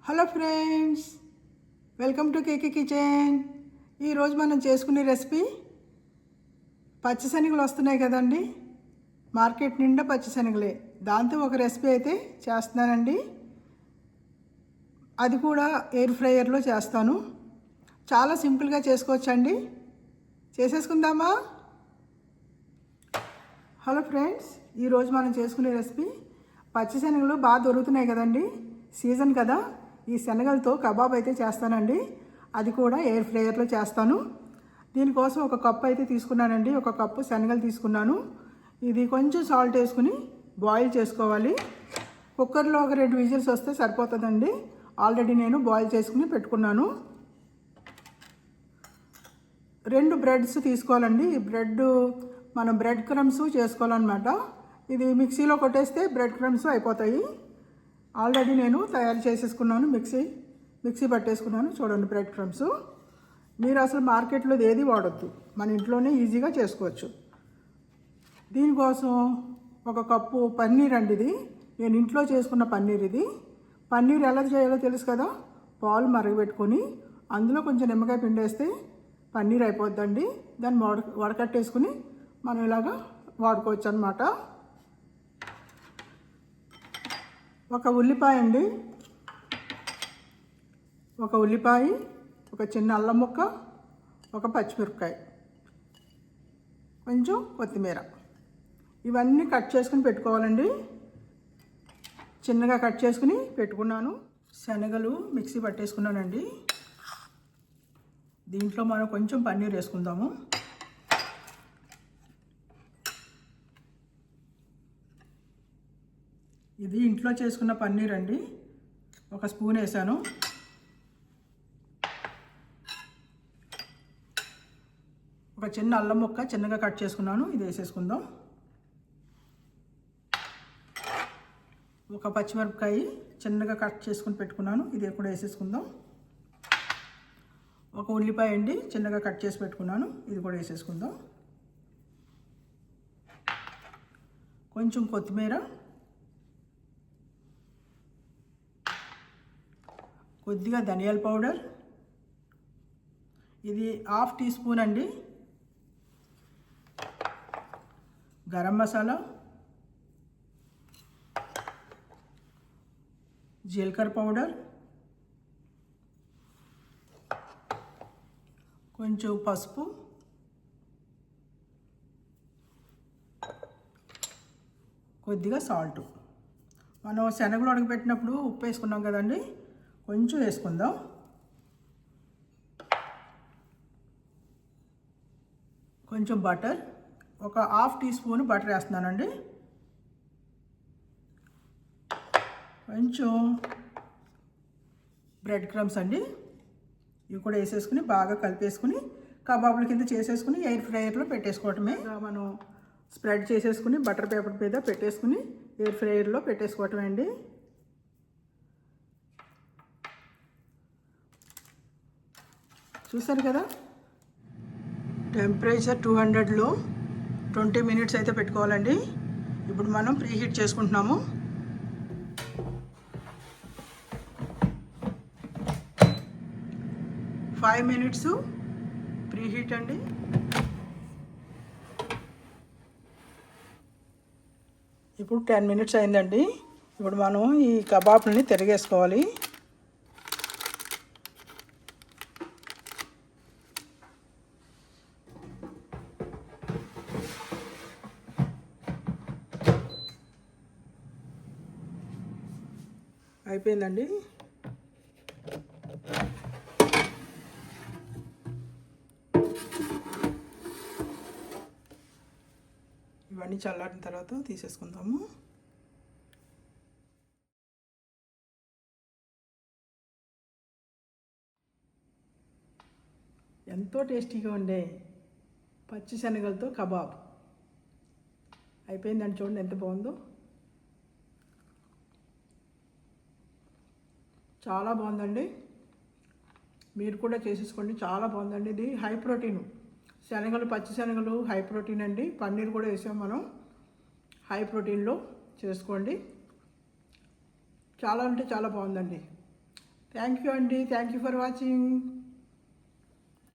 Hello friends, welcome to KK kitchen. ఈరోజు మనం చేసుకునే రెసిపీ పచ్చిశనగలు వస్తున్నాయి కదండి. మార్కెట్ నిండా పచ్చిశనగలే. దాంతో ఒక రెసిపీ అయితే చేస్తున్నానండి. అది కూడా ఎయిర్ ఫ్రైయర్లో చేస్తాను. చాలా సింపుల్గా చేసుకోవచ్చండి. చేసేసుకుందామా? హలో ఫ్రెండ్స్, ఈరోజు మనం చేసుకునే రెసిపీ పచ్చిశనగలు బాగా దొరుకుతున్నాయి కదండి. సీజన్ కదా. ఈ శనగలతో కబాబ్ అయితే చేస్తానండి. అది కూడా ఎయిర్ ఫ్రైయర్లో చేస్తాను. దీనికోసం ఒక కప్పు అయితే తీసుకున్నానండి. ఒక కప్పు శనగలు తీసుకున్నాను. ఇది కొంచెం సాల్ట్ వేసుకుని బాయిల్ చేసుకోవాలి. కుక్కర్లో ఒక 2 విజిల్స్ వస్తే సరిపోతుందండి. ఆల్రెడీ నేను బాయిల్ చేసుకుని పెట్టుకున్నాను. 2 బ్రెడ్స్ తీసుకోవాలండి. ఈ మనం బ్రెడ్ క్రమ్స్ చేసుకోవాలన్నమాట. ఇది మిక్సీలో కొట్టేస్తే బ్రెడ్ క్రమ్స్ అయిపోతాయి. ఆల్రెడీ నేను తయారు చేసేసుకున్నాను. మిక్సీ పట్టేసుకున్నాను. చూడండి, బ్రెడ్ క్రమ్స్. మీరు అసలు మార్కెట్లో ఏది వాడొద్దు, మన ఇంట్లోనే ఈజీగా చేసుకోవచ్చు. దీనికోసం ఒక కప్పు పన్నీర్ అండి. ఇది నేను ఇంట్లో చేసుకున్న పన్నీర్. ఇది పన్నీర్ ఎలా చేయాలో తెలుసు కదా. పాలు మరగబెట్టుకొని అందులో కొంచెం నిమ్మకాయ పిండేస్తే పన్నీర్ అయిపోద్దండి. దాన్ని వడకట్టేసుకుని మనం ఇలాగా వాడుకోవచ్చు అన్నమాట. ఒక ఉల్లిపాయ అండి, ఒక ఉల్లిపాయ, ఒక చిన్న అల్లం ముక్క, ఒక పచ్చిమిరపకాయ, కొంచెం కొత్తిమీర, ఇవన్నీ కట్ చేసుకుని పెట్టుకోవాలండి. చిన్నగా కట్ చేసుకుని పెట్టుకున్నాను. శనగలు మిక్సీ పట్టేసుకున్నానండి. దీంట్లో మనం కొంచెం పన్నీర్ వేసుకుందాము. ఇది ఇంట్లో చేసుకున్న పన్నీర్ అండి. ఒక స్పూన్ వేసాను. ఒక చిన్న అల్లం ముక్క చిన్నగా కట్ చేసుకున్నాను. ఇది వేసేసుకుందాం. ఒక పచ్చిమిరపకాయ చిన్నగా కట్ చేసుకుని పెట్టుకున్నాను. ఇది కూడా వేసేసుకుందాం. ఒక ఉల్లిపాయ అండి, చిన్నగా కట్ చేసి పెట్టుకున్నాను. ఇది కూడా వేసేసుకుందాం. కొంచెం కొత్తిమీర, కొద్దిగా ధనియాల పౌడర్, ఇది 1/2 టీ స్పూన్ అండి. గరం మసాలా, జీలకర్ర పౌడర్, కొంచెం పసుపు, కొద్దిగా సాల్ట్. మనం శనగలు ఉడకబెట్టినప్పుడు ఉప్పు వేసుకున్నాం కదండి, కొంచెం వేసుకుందాం. కొంచెం బటర్, ఒక 1/2 టీ స్పూన్ బటర్ వేస్తున్నానండి. కొంచెం బ్రెడ్ క్రమ్స్ అండి, ఇవి కూడా వేసేసుకుని బాగా కలిపేసుకుని కబాబుల కింద చేసేసుకుని ఎయిర్ ఫ్రైయర్లో పెట్టేసుకోవటమే. మనం స్ప్రెడ్ చేసేసుకుని బటర్ పేపర్ మీద పెట్టేసుకుని ఎయిర్ ఫ్రైయర్లో పెట్టేసుకోవటమే అండి. చూసారు కదా, టెంపరేచర్ 200లో 20 మినిట్స్ అయితే పెట్టుకోవాలండి. ఇప్పుడు మనం ప్రీహీట్ చేసుకుంటున్నాము. ఫైవ్ మినిట్స్ ప్రీహీట్ అండి. ఇప్పుడు 10 మినిట్స్ అయిందండి. ఇప్పుడు మనం ఈ కబాబ్ని తిరిగేసుకోవాలి. అయిపోయిందండి. ఇవన్నీ చల్లారిన తర్వాత తీసేసుకుందాము. ఎంతో టేస్టీగా ఉండే పచ్చి శనగలతో కబాబ్ అయిపోయిందండి. చూడండి ఎంత బాగుందో. చాలా బాగుందండి. మీరు కూడా చేసేసుకోండి. చాలా బాగుందండి. ఇది హై ప్రోటీన్ శనగలు, పచ్చి శనగలు హై ప్రోటీన్ అండి. పన్నీర్ కూడా వేసాం మనం. హై ప్రోటీన్లో చేసుకోండి. చాలా అంటే చాలా బాగుందండి. థ్యాంక్ యూ అండి, థ్యాంక్ యూ ఫర్ వాచింగ్.